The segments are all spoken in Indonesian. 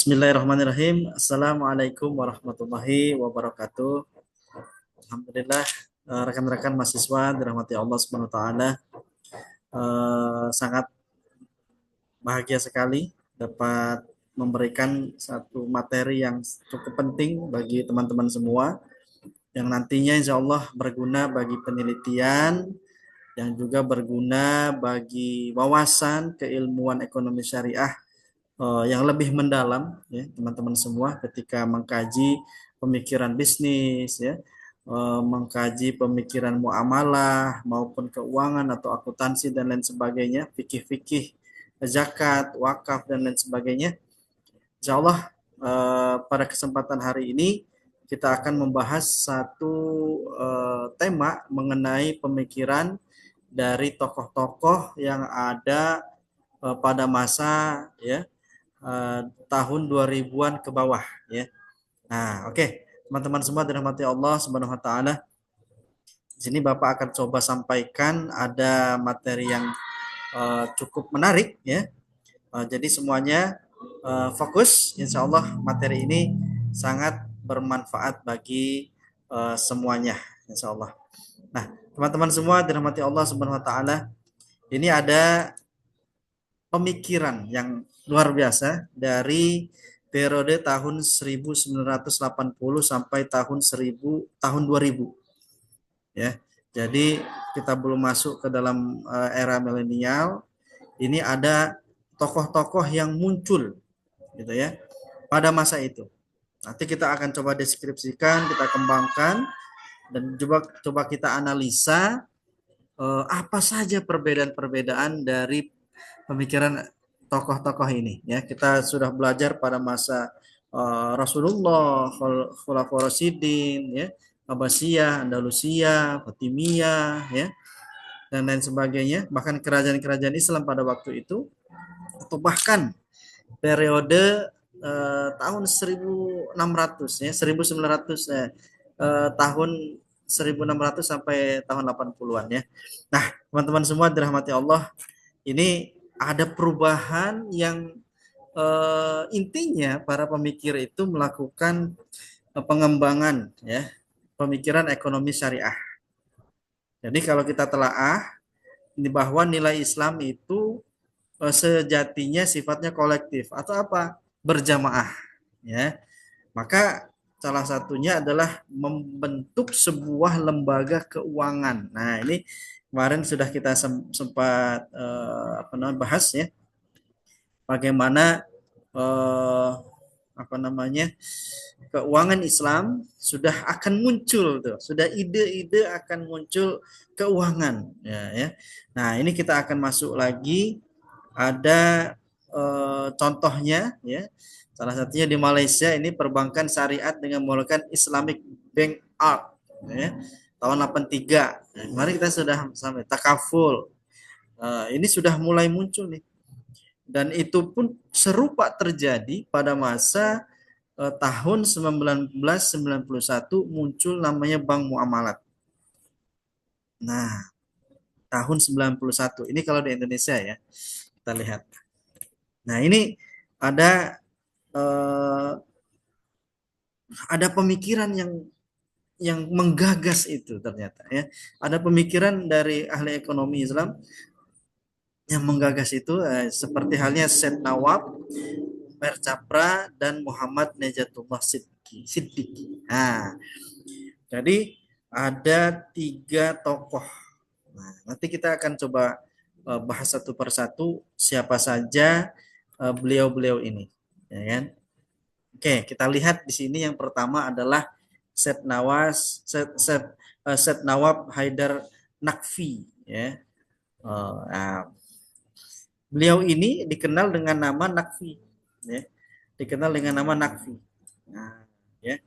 Bismillahirrahmanirrahim. Assalamualaikum warahmatullahi wabarakatuh. Alhamdulillah, rekan-rekan mahasiswa dirahmati Allah Subhanahu wa taala, sangat bahagia sekali dapat memberikan satu materi yang cukup penting bagi teman-teman semua yang nantinya insya Allah berguna bagi penelitian, yang juga berguna bagi wawasan keilmuan ekonomi syariah yang lebih mendalam, ya teman-teman semua, ketika mengkaji pemikiran bisnis, ya mengkaji pemikiran muamalah maupun keuangan atau akuntansi dan lain sebagainya, fikih-fikih zakat, wakaf dan lain sebagainya. Insya Allah pada kesempatan hari ini kita akan membahas satu tema mengenai pemikiran dari tokoh-tokoh yang ada pada masa, ya, tahun 2000-an ke bawah, ya. Nah, oke. Teman-teman semua dirahmati Allah Subhanahu wa taala. Di sini Bapak akan coba sampaikan ada materi yang cukup menarik, ya. Jadi semuanya fokus, insya Allah materi ini sangat bermanfaat bagi semuanya, insya Allah. Nah, teman-teman semua dirahmati Allah Subhanahu wa taala, ini ada pemikiran yang luar biasa dari periode tahun 1980 sampai tahun 2000, ya. Jadi kita belum masuk ke dalam era milenial. Ini ada tokoh-tokoh yang muncul, gitu ya, pada masa itu. Nanti kita akan coba deskripsikan, kita kembangkan, dan coba kita analisa apa saja perbedaan-perbedaan dari pemikiran tokoh-tokoh ini, ya. Kita sudah belajar pada masa Rasulullah, Khulafaur Rasyidin, ya, Abbasiyah, Andalusia, Fatimiyah, ya, dan lain sebagainya, bahkan kerajaan-kerajaan Islam pada waktu itu, atau bahkan periode tahun 1600, ya, 1900, tahun 1600 sampai tahun 80-an, ya. Nah, teman-teman semua dirahmati Allah, ini ada perubahan yang intinya para pemikir itu melakukan pengembangan, ya, pemikiran ekonomi syariah. Jadi kalau kita telaah bahwa nilai Islam itu sejatinya sifatnya kolektif atau apa? Berjamaah, ya. Maka salah satunya adalah membentuk sebuah lembaga keuangan. Nah, ini kemarin sudah kita sempat bahas, ya, bagaimana eh, keuangan Islam sudah akan muncul tuh, sudah ide-ide akan muncul keuangan, ya. Nah, ini kita akan masuk lagi, ada contohnya, ya. Salah satunya di Malaysia, ini perbankan syariat dengan menggunakan Islamic Bank Act, ya, tahun 83. Nah, kemarin kita sudah sampai takaful. Ini sudah mulai muncul nih. Dan itu pun serupa terjadi pada masa tahun 1991, muncul namanya Bank Muamalat. Nah, tahun 91 ini kalau di Indonesia, ya, kita lihat. Nah, ini ada pemikiran yang menggagas itu ternyata, ya. Ada pemikiran dari ahli ekonomi Islam yang menggagas itu, seperti halnya Syed Nawab, Mercapra, dan Muhammad Najatullah Siddiqui. Nah, jadi ada 3 tokoh. Nah, nanti kita akan coba bahas satu persatu siapa saja beliau-beliau ini, ya kan? Oke, kita lihat di sini yang pertama adalah Syed Nawab Haidar Nakfi, ya. Nah, beliau ini dikenal dengan nama Nakfi, ya. Dikenal dengan nama Nakfi. Nah, ya.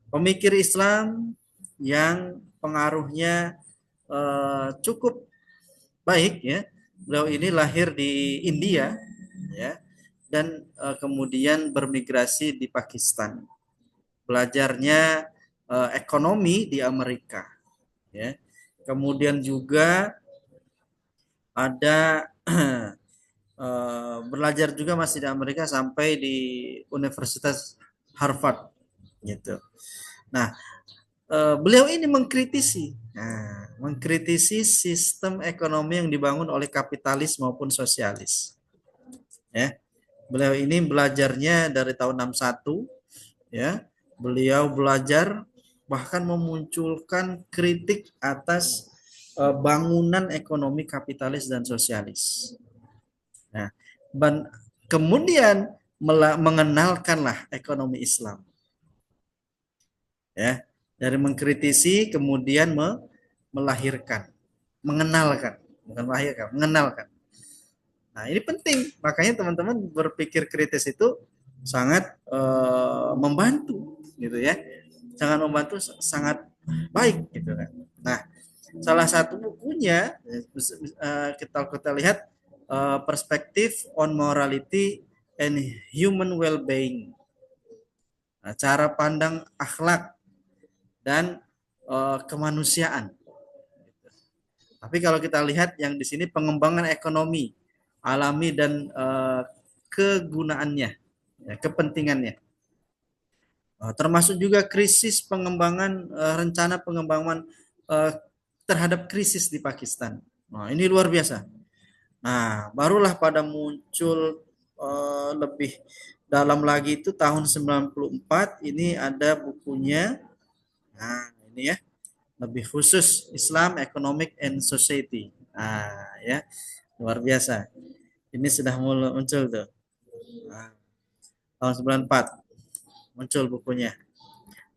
Pemikir Islam yang pengaruhnya cukup baik, ya. Beliau ini lahir di India, ya, dan kemudian bermigrasi di Pakistan. Belajarnya ekonomi di Amerika, ya. Kemudian juga ada belajar juga masih di Amerika sampai di Universitas Harvard gitu. Nah, beliau ini mengkritisi sistem ekonomi yang dibangun oleh kapitalis maupun sosialis. Ya, beliau ini belajarnya dari tahun 61, ya. Beliau belajar bahkan memunculkan kritik atas bangunan ekonomi kapitalis dan sosialis. Nah, kemudian mengenalkanlah ekonomi Islam, ya, dari mengkritisi kemudian melahirkan, mengenalkan, bukan melahirkan, mengenalkan. Nah, ini penting, makanya teman-teman berpikir kritis itu sangat membantu, gitu ya, sangat membantu, sangat baik, gitu kan. Nah, salah satu bukunya kita lihat perspektif on morality and human well-being, nah, cara pandang akhlak dan kemanusiaan. Tapi kalau kita lihat yang di sini pengembangan ekonomi alami dan kegunaannya, ya, kepentingannya. Termasuk juga krisis pengembangan rencana pengembangan terhadap krisis di Pakistan. Nah, ini luar biasa. Nah, barulah pada muncul lebih dalam lagi itu tahun 94 ini ada bukunya. Nah, ini ya, lebih khusus Islam Economic and Society. Nah, ya, luar biasa. Ini sudah muncul tuh. Nah, tahun 94 muncul bukunya.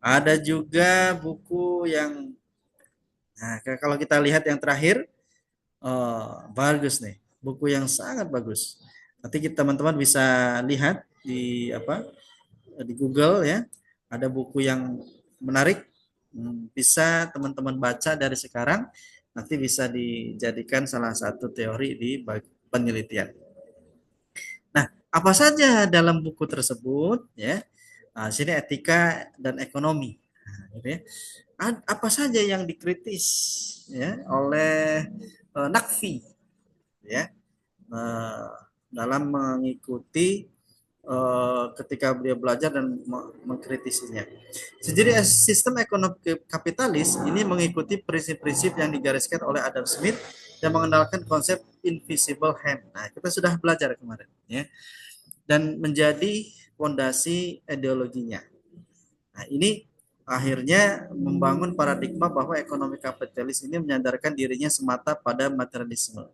Ada juga buku yang, nah, kalau kita lihat yang terakhir, bagus nih, buku yang sangat bagus. Nanti teman-teman bisa lihat di di Google ya, ada buku yang menarik, bisa teman-teman baca dari sekarang, nanti bisa dijadikan salah satu teori di penelitian. Nah, apa saja dalam buku tersebut ya? Nah, sini etika dan ekonomi. Nah, gitu ya. Apa saja yang dikritis ya oleh Nakfi ya, dalam mengikuti ketika beliau belajar dan mengkritisinya. Jadi sistem ekonomi kapitalis ini mengikuti prinsip-prinsip yang digariskan oleh Adam Smith dan mengenalkan konsep invisible hand. Nah, kita sudah belajar kemarin ya. Dan menjadi fondasi ideologinya. Nah, ini akhirnya membangun paradigma bahwa ekonomi kapitalis ini menyandarkan dirinya semata pada materialisme.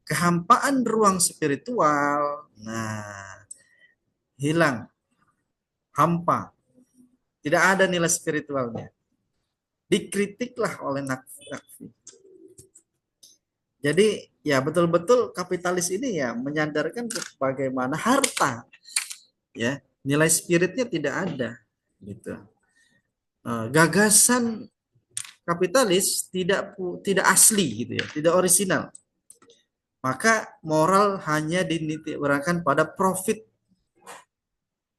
Kehampaan ruang spiritual, nah, hilang, hampa, tidak ada nilai spiritualnya. Dikritiklah oleh Nakfi. Jadi ya betul-betul kapitalis ini ya menyandarkan bagaimana harta, ya, nilai spiritnya tidak ada, gitu. Gagasan kapitalis tidak asli, gitu ya, tidak orisinal. Maka moral hanya dititik beratkan pada profit.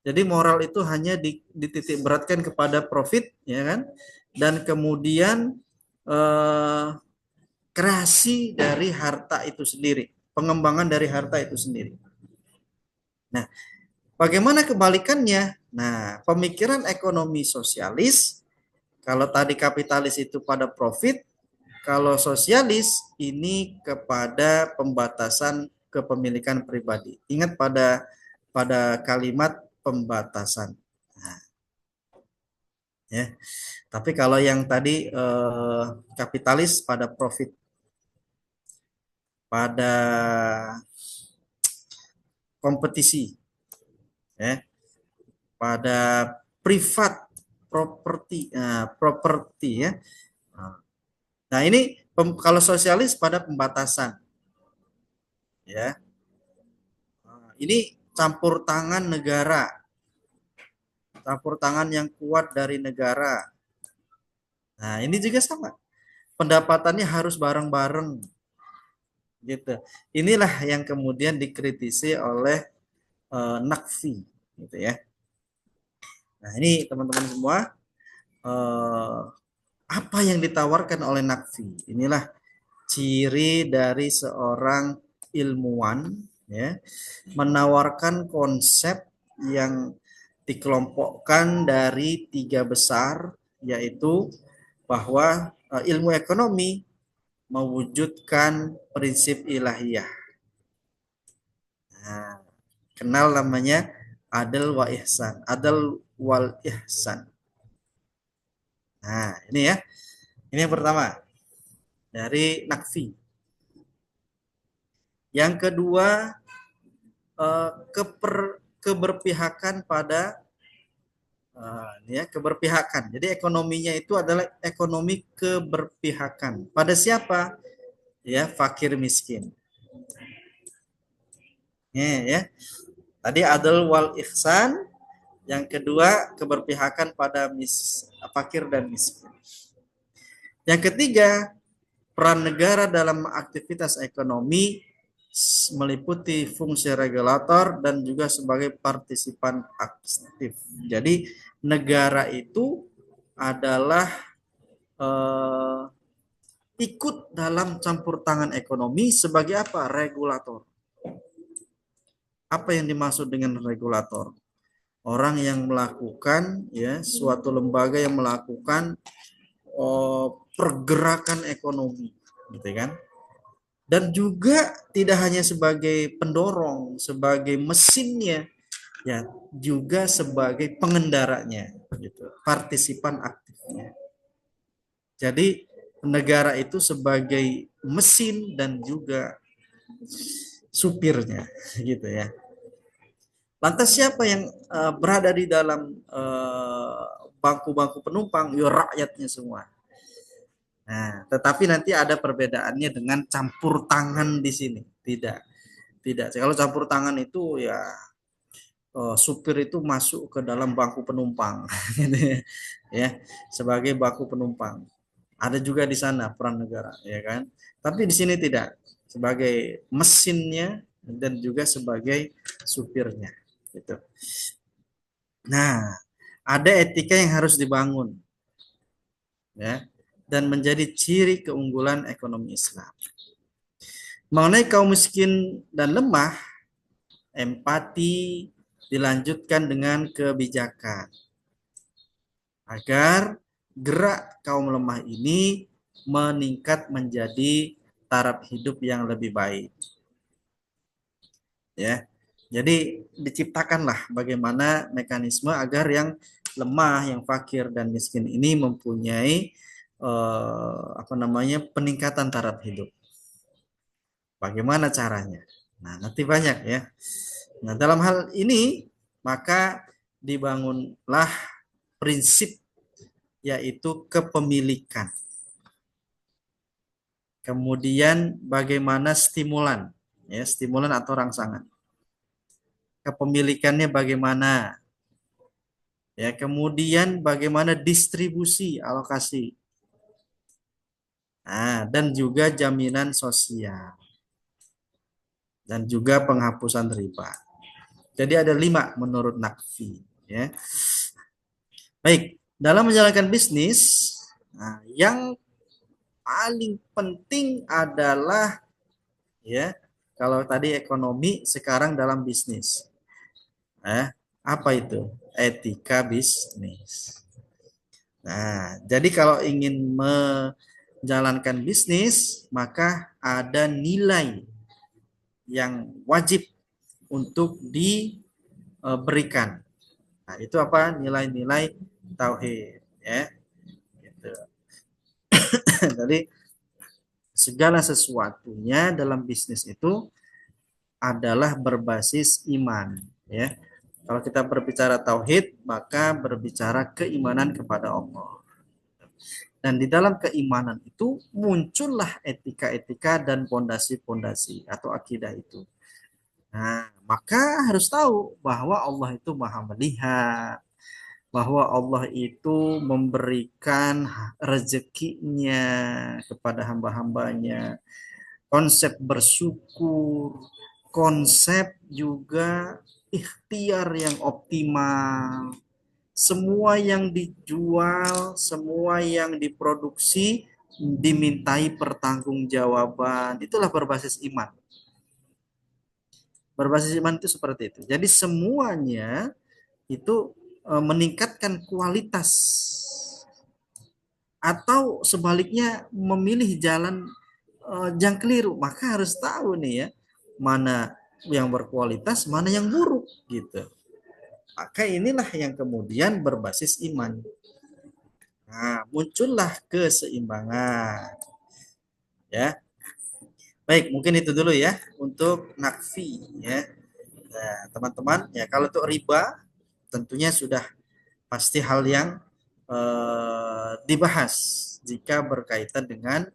Jadi moral itu hanya dititik beratkan kepada profit, ya kan? Dan kemudian kreasi dari harta itu sendiri, pengembangan dari harta itu sendiri. Nah, bagaimana kebalikannya? Nah, pemikiran ekonomi sosialis, kalau tadi kapitalis itu pada profit, kalau sosialis ini kepada pembatasan kepemilikan pribadi. Ingat pada kalimat pembatasan. Nah, ya. Tapi kalau yang tadi kapitalis pada profit, pada kompetisi, ya, pada privat properti ya. Nah, ini kalau sosialis pada pembatasan, ya. Ini campur tangan negara, campur tangan yang kuat dari negara. Nah, ini juga sama. Pendapatannya harus bareng-bareng, gitu. Inilah yang kemudian dikritisi oleh Nakfi, gitu ya. Nah, ini teman-teman semua, apa yang ditawarkan oleh Nakfi? Inilah ciri dari seorang ilmuwan ya menawarkan konsep yang dikelompokkan dari tiga besar, yaitu bahwa ilmu ekonomi mewujudkan prinsip ilahiyah. Nah, kenal namanya adil wa ihsan, adil wal ihsan. Nah, ini ya. Ini yang pertama dari Nakfi. Yang kedua, keberpihakan pada ya keberpihakan. Jadi ekonominya itu adalah ekonomi keberpihakan. Pada siapa? Ya, fakir miskin. Ya. Tadi adil wal ihsan, yang kedua keberpihakan pada fakir dan miskin. Yang ketiga, peran negara dalam aktivitas ekonomi meliputi fungsi regulator dan juga sebagai partisipan aktif. Jadi negara itu adalah eh, ikut dalam campur tangan ekonomi sebagai apa? Regulator. Apa yang dimaksud dengan regulator? Orang yang melakukan ya suatu lembaga yang melakukan pergerakan ekonomi, gitu kan? Dan juga tidak hanya sebagai pendorong, sebagai mesinnya, ya juga sebagai pengendaranya, gitu, partisipan aktifnya. Jadi negara itu sebagai mesin dan juga supirnya, gitu ya. Lantas siapa yang berada di dalam bangku-bangku penumpang? Ya rakyatnya semua. Nah, tetapi nanti ada perbedaannya dengan campur tangan di sini. Tidak, tidak. Kalau campur tangan itu ya supir itu masuk ke dalam bangku penumpang, gitu ya, ya, sebagai bangku penumpang. Ada juga di sana peran negara, ya kan? Tapi di sini tidak, sebagai mesinnya dan juga sebagai supirnya, gitu. Nah, ada etika yang harus dibangun, ya, dan menjadi ciri keunggulan ekonomi Islam. Mengenai kaum miskin dan lemah, empati dilanjutkan dengan kebijakan agar gerak kaum lemah ini meningkat menjadi taraf hidup yang lebih baik. Ya. Jadi diciptakanlah bagaimana mekanisme agar yang lemah, yang fakir dan miskin ini mempunyai peningkatan taraf hidup. Bagaimana caranya? Nah, nanti banyak ya. Nah, dalam hal ini maka dibangunlah prinsip yaitu kepemilikan. Kemudian bagaimana stimulan, ya, stimulan atau rangsangan. Kepemilikannya bagaimana? Ya, kemudian bagaimana distribusi, alokasi. Nah, dan juga jaminan sosial. Dan juga penghapusan riba. Jadi ada 5 menurut Nakfi. Ya. Baik, dalam menjalankan bisnis, yang paling penting adalah ya kalau tadi ekonomi, sekarang dalam bisnis. Apa itu? Etika bisnis. Nah, jadi kalau ingin menjalankan bisnis, maka ada nilai yang wajib untuk diberikan. Nah, itu apa? Nilai-nilai tauhid, ya. Gitu. Jadi segala sesuatunya dalam bisnis itu adalah berbasis iman, ya. Kalau kita berbicara tauhid, maka berbicara keimanan kepada Allah. Dan di dalam keimanan itu muncullah etika-etika dan pondasi-pondasi atau akidah itu. Nah, maka harus tahu bahwa Allah itu Maha melihat, bahwa Allah itu memberikan rezekinya kepada hamba-hambanya, konsep bersyukur, konsep juga ikhtiar yang optimal. Semua yang dijual, semua yang diproduksi dimintai pertanggungjawaban. Itulah berbasis iman. Berbasis iman itu seperti itu. Jadi semuanya itu meningkatkan kualitas atau sebaliknya memilih jalan yang keliru, maka harus tahu nih ya, mana yang berkualitas, mana yang buruk gitu. Maka inilah yang kemudian berbasis iman. Nah, muncullah keseimbangan ya. Baik, mungkin itu dulu ya untuk nakfi ya. Nah, teman-teman ya, kalau untuk riba tentunya sudah pasti hal yang dibahas jika berkaitan dengan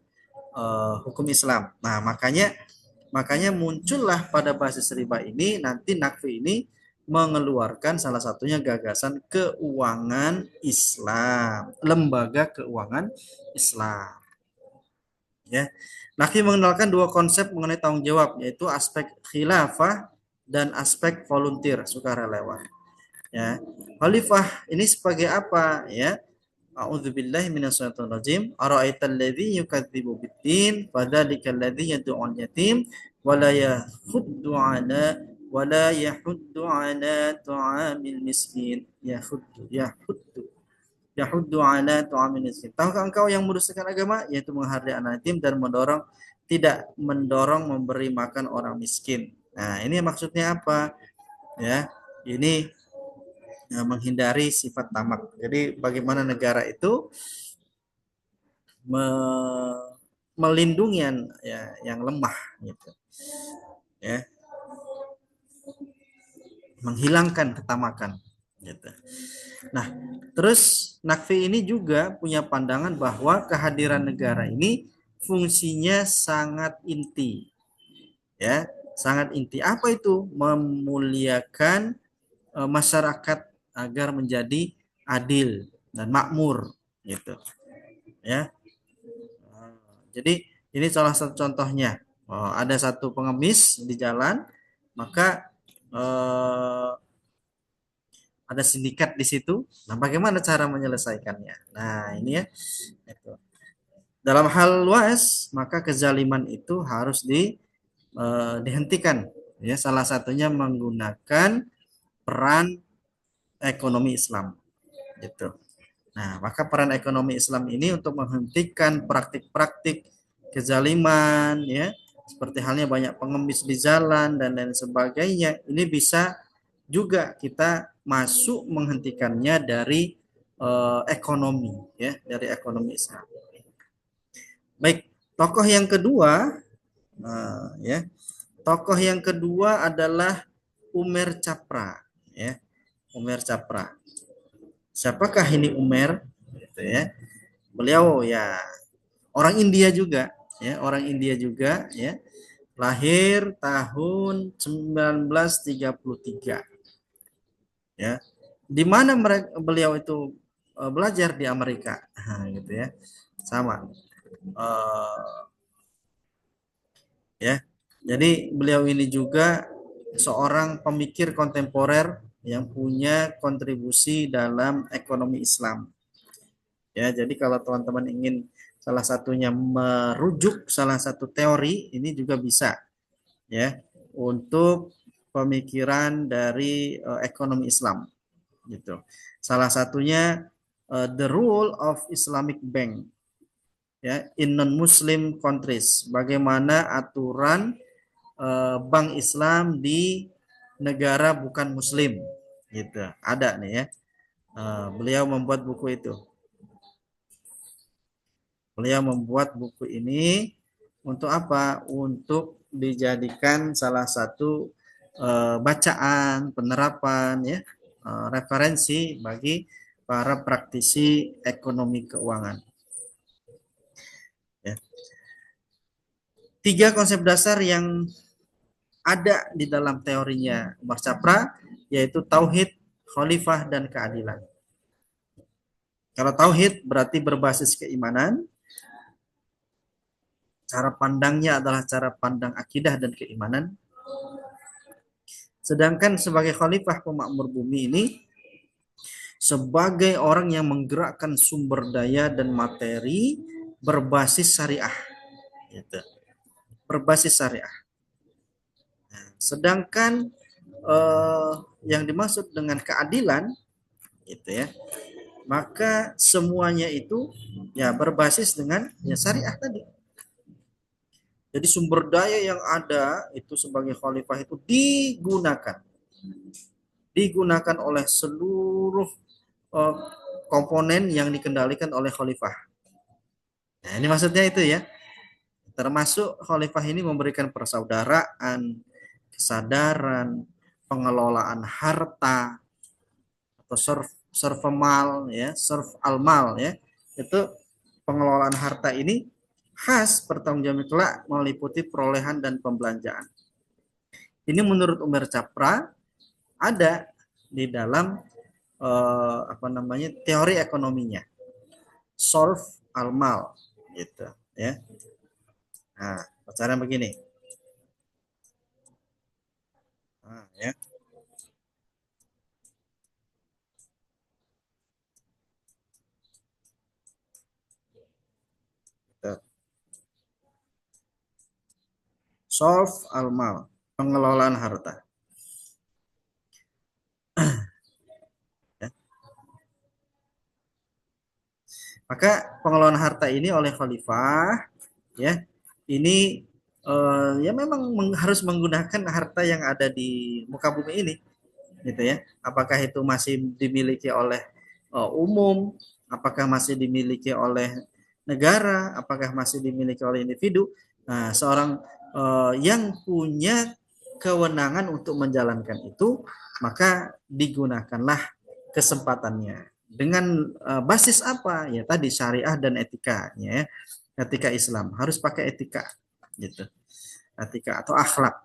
hukum Islam. Nah, makanya muncullah pada basis riba ini nanti nakfi ini mengeluarkan salah satunya gagasan keuangan Islam, lembaga keuangan Islam. Ya, Nakfi mengenalkan dua konsep mengenai tanggung jawab, yaitu aspek khilafah dan aspek volunteer sukarelawan. Ya, khalifah ini sebagai apa? Ya, a'udzubillahi minasyaitonirrajim. Ara'aital ladzi yukadzibu biddin fadzalika alladzi yad'ul yatim wa la yahuddu ala ta'amil miskin. Yahuddu ala ta'amil miskin. Tahukah engkau yang merusakan agama, yaitu menghargai anak yatim dan tidak mendorong memberi makan orang miskin. Nah, ini maksudnya apa? Ya, ini menghindari sifat tamak. Jadi bagaimana negara itu melindungi yang lemah gitu. Ya, menghilangkan ketamakan gitu. Nah, terus Nakfi ini juga punya pandangan bahwa kehadiran negara ini fungsinya sangat inti. Ya, sangat inti. Apa itu? Memuliakan masyarakat agar menjadi adil dan makmur gitu. Ya. Jadi ini salah satu contohnya. Ada satu pengemis di jalan, maka ada sindikat di situ. Nah, bagaimana cara menyelesaikannya? Nah, ini ya. Itu. Dalam hal luas, maka kezaliman itu harus dihentikan. Ya, salah satunya menggunakan peran ekonomi Islam. Gitu. Nah, maka peran ekonomi Islam ini untuk menghentikan praktik-praktik kezaliman, ya, seperti halnya banyak pengemis di jalan dan lain sebagainya. Ini bisa juga kita masuk menghentikannya dari ekonomi, ya, dari ekonomi Islam. Baik, tokoh yang kedua, ya, tokoh yang kedua adalah Umer Capra, ya, Umer Capra. Siapakah ini Umer? Gitu ya. Beliau ya orang India juga, ya, orang India juga, ya. Lahir tahun 1933. Ya. Di mana beliau itu belajar di Amerika, gitu ya. Sama. Ya. Jadi beliau ini juga seorang pemikir kontemporer yang punya kontribusi dalam ekonomi Islam. Ya, jadi kalau teman-teman ingin salah satunya merujuk salah satu teori, ini juga bisa ya untuk pemikiran dari ekonomi Islam gitu. Salah satunya the role of Islamic Bank ya in non-Muslim countries. Bagaimana aturan bank Islam di negara bukan Muslim gitu. Ada nih ya. Beliau membuat buku itu. Beliau membuat buku ini untuk apa? Untuk dijadikan salah satu bacaan, penerapan, ya, referensi bagi para praktisi ekonomi keuangan. Ya. 3 konsep dasar yang ada di dalam teorinya Umar Capra, yaitu tauhid, khalifah, dan keadilan. Kalau tauhid berarti berbasis keimanan, cara pandangnya adalah cara pandang akidah dan keimanan. Sedangkan sebagai khalifah pemakmur bumi ini sebagai orang yang menggerakkan sumber daya dan materi berbasis syariah. Gitu. Berbasis syariah. Sedangkan yang dimaksud dengan keadilan itu ya, maka semuanya itu ya berbasis dengan ya syariah tadi. Jadi sumber daya yang ada itu sebagai khalifah itu digunakan oleh seluruh eh, komponen yang dikendalikan oleh khalifah. Nah, ini maksudnya itu ya. Termasuk khalifah ini memberikan persaudaraan, kesadaran, pengelolaan harta atau servemal ya, serv almal ya. Itu pengelolaan harta ini khas pertanggungjawaban kelak meliputi perolehan dan pembelanjaan. Ini menurut Umar Capra ada di dalam apa namanya teori ekonominya, solve almal gitu ya. Nah, cara begini. Nah, ya. Gitu. Solve almal, pengelolaan harta. Ya. Maka pengelolaan harta ini oleh khalifah ya, ini ya memang harus menggunakan harta yang ada di muka bumi ini gitu ya. Apakah itu masih dimiliki oleh umum, apakah masih dimiliki oleh negara, apakah masih dimiliki oleh individu. Nah, seorang yang punya kewenangan untuk menjalankan itu, maka digunakanlah kesempatannya. Dengan basis apa? Ya tadi syariah dan etika ya. Etika Islam harus pakai etika gitu. Etika atau akhlak.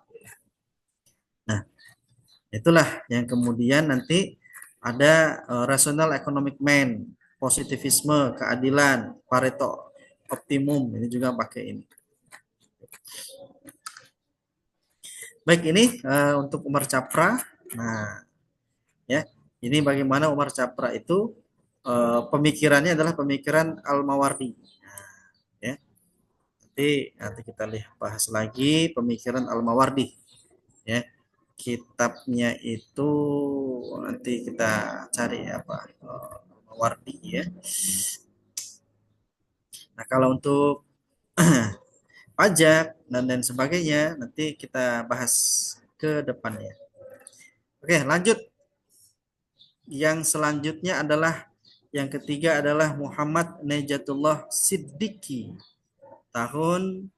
Nah, itulah yang kemudian nanti ada rational economic man, positivisme, keadilan, Pareto optimum, ini juga pakai ini. Baik, ini untuk Umar Capra. Nah, ya. Ini bagaimana Umar Capra itu pemikirannya adalah pemikiran Al-Mawardi. Nah, ya. Nanti kita lihat bahas lagi pemikiran Al-Mawardi, ya. Kitabnya itu nanti kita cari apa Mawardi ya. Nah, kalau untuk pajak dan lain sebagainya nanti kita bahas ke depannya. Oke, lanjut. Yang selanjutnya adalah yang ketiga adalah Muhammad Najatullah Siddiqi tahun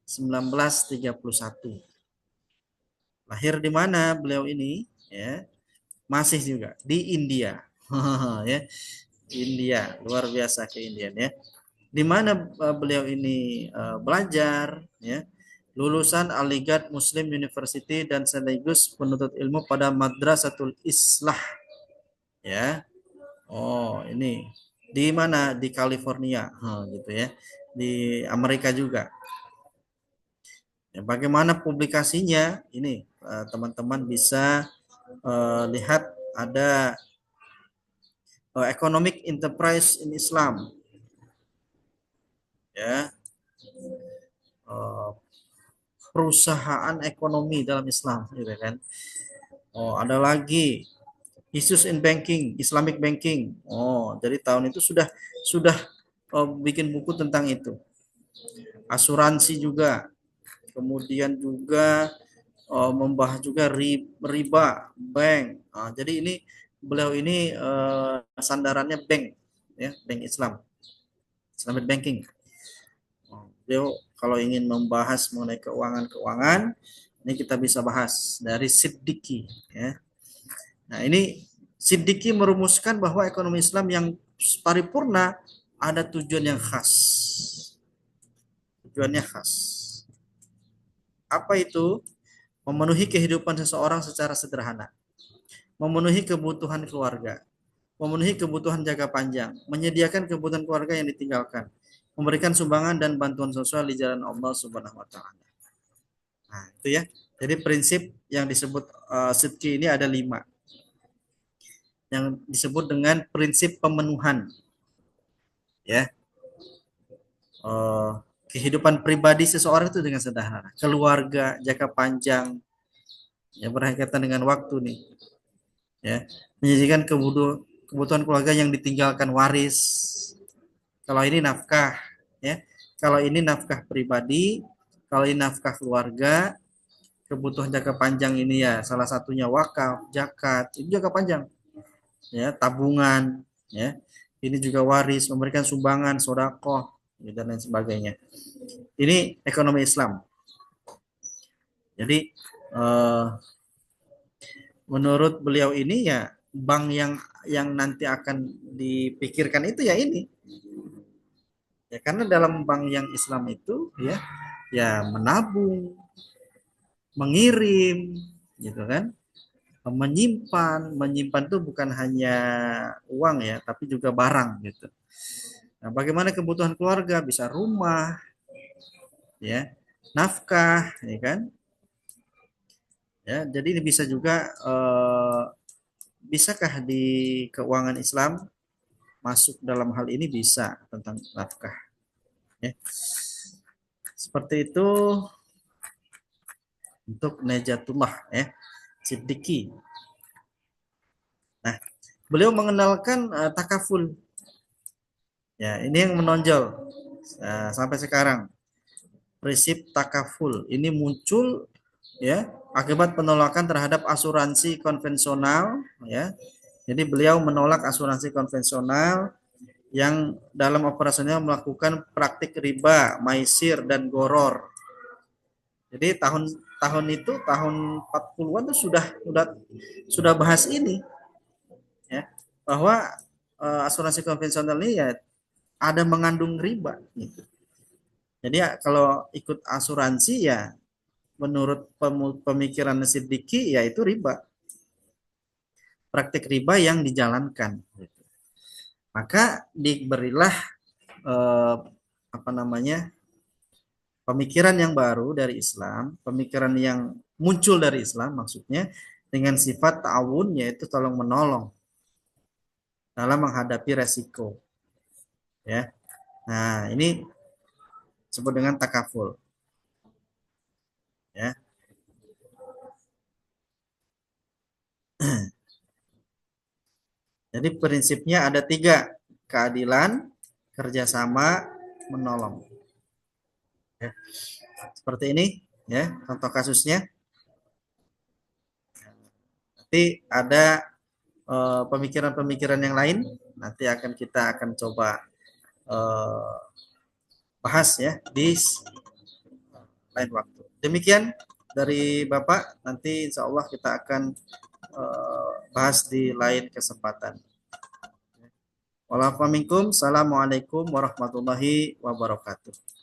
1931. Lahir di mana beliau ini? Ya, masih juga di India. Ya, India, luar biasa ke India ya. Di mana beliau ini belajar ya. Lulusan Aligarh Muslim University dan sekaligus penuntut ilmu pada Madrasatul Islah ya. Oh, ini di mana? Di California, gitu ya. Di Amerika juga. Ya, bagaimana publikasinya? Ini teman-teman bisa lihat ada Economic Enterprise in Islam, ya, eh, perusahaan ekonomi dalam Islam, gitu kan. Oh, ada lagi Issues in Banking, Islamic Banking. Oh, dari tahun itu sudah bikin buku tentang itu. Asuransi juga, kemudian juga membahas juga riba, bank. Nah, jadi ini beliau ini sandarannya bank, ya, bank Islam, Islamic Banking. Beliau kalau ingin membahas mengenai keuangan-keuangan, ini kita bisa bahas dari Siddiqi. Ya. Nah, ini Siddiqi merumuskan bahwa ekonomi Islam yang paripurna ada tujuan yang khas. Tujuannya khas. Apa itu? Memenuhi kehidupan seseorang secara sederhana, memenuhi kebutuhan keluarga, memenuhi kebutuhan jangka panjang, menyediakan kebutuhan keluarga yang ditinggalkan, memberikan sumbangan dan bantuan sosial di jalan Allah Subhanahu wa taala. Nah, itu ya. Jadi prinsip yang disebut Sidki ini ada 5. Yang disebut dengan prinsip pemenuhan, ya. Eh, kehidupan pribadi seseorang itu dengan sederhana, keluarga, jangka panjang, ya berkaitan dengan waktu nih, ya menyajikan kebutuhan keluarga yang ditinggalkan waris. Kalau ini nafkah, ya. Kalau ini nafkah pribadi, kalau ini nafkah keluarga, kebutuhan jangka panjang ini ya salah satunya wakaf, zakat, itu jangka panjang, ya, tabungan, ya. Ini juga waris, memberikan sumbangan, sodakoh, ya, dan lain sebagainya. Ini ekonomi Islam. Jadi eh, menurut beliau ini ya bank yang nanti akan dipikirkan itu ya ini. Ya karena dalam bank yang Islam itu ya menabung, mengirim gitu kan. Menyimpan itu bukan hanya uang ya, tapi juga barang gitu. Nah, bagaimana kebutuhan keluarga bisa rumah, ya, nafkah, ya kan? Ya, jadi ini bisa juga bisakah di keuangan Islam masuk dalam hal ini bisa tentang nafkah, ya. Seperti itu untuk Najatullah ya, Siddiqi. Nah, beliau mengenalkan takaful. Ya, ini yang menonjol sampai sekarang. Prinsip takaful ini muncul ya akibat penolakan terhadap asuransi konvensional ya. Jadi beliau menolak asuransi konvensional yang dalam operasinya melakukan praktik riba, maisir dan goror. Jadi tahun itu tahun 40-an itu sudah bahas ini ya bahwa asuransi konvensional ini ya ada mengandung riba gitu. Jadi ya, kalau ikut asuransi ya menurut pemikiran Siddiqi ya itu riba, praktik riba yang dijalankan. Gitu. Maka diberilah eh, apa namanya pemikiran yang baru dari Islam, pemikiran yang muncul dari Islam maksudnya dengan sifat ta'awun yaitu tolong menolong dalam menghadapi resiko. Ya, nah ini disebut dengan takaful. Ya, jadi prinsipnya ada tiga: keadilan, kerjasama, menolong. Ya, seperti ini ya contoh kasusnya. Nanti ada pemikiran-pemikiran yang lain nanti kita akan coba eh, bahas ya di lain waktu. Demikian dari Bapak, nanti insya Allah kita akan bahas di lain kesempatan. Wassalamualaikum warahmatullahi wabarakatuh.